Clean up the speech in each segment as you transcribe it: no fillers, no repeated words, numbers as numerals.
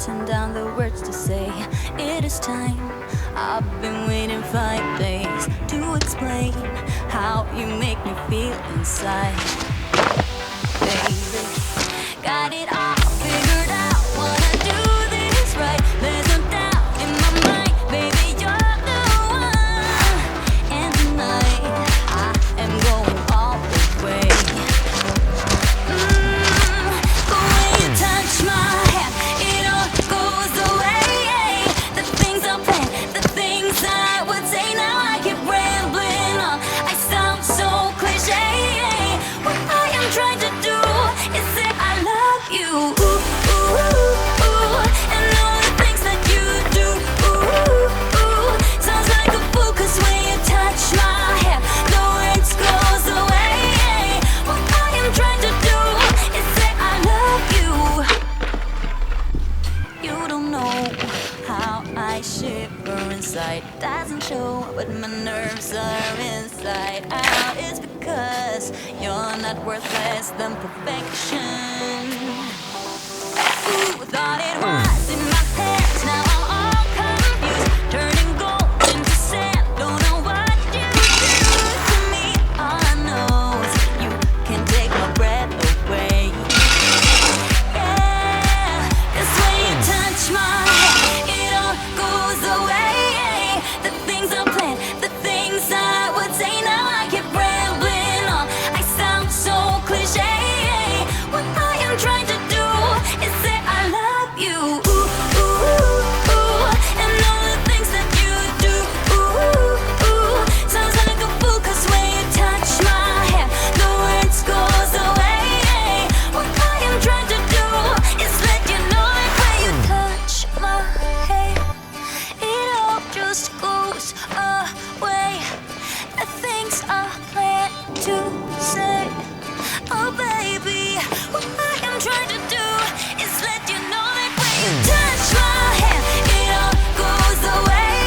written down the words to say. It is time. I've been waiting 5 days to explain how you make me feel inside. Baby, got it all figured out. Wanna do this right. There's no doubt in my mind. Baby, you're the one. And tonight I am going all the way. The way you touch my hand, it all goes away. The things I plan, the things I would say. Now I keep rambling on. I sound so cliche. What I am trying to do is say I love you. Ooh, ooh, ooh. And all the things that you do. Ooh, ooh. Sounds like a fool, 'cause when you touch my hair, the words goes away. What I am trying to do is say I love you. You don't know how I shiver inside. Doesn't show, but my nerves are inside out. It's because you're not worth less than perfection. Ooh, thought it was in my past. Now I'm all confused, turning gold into sand. Don't know what you do to me. All I know is you can take my breath away. Yeah, 'cause when you touch my hand, it all goes away. The things I plan, the things I would say. Now I keep rambling on. I sound so cliche. What I am trying to do is say I love you. Ooh, ooh, ooh. And all the things that you do. Ooh, ooh. Sounds like a fool, 'cause when you touch my hair, the words goes away. What I am trying to do is let you know that when you touch my hair, it all just goes away. The things I plan to say. Oh baby, what I am trying to do is let you know that when you touch my hand, it all goes away.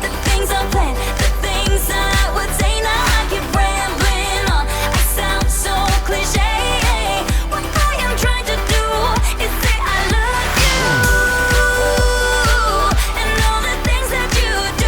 The things I plan, the things I would say. Now I keep rambling on. I sound so cliche. What I am trying to do is say I love you. And all the things that you do.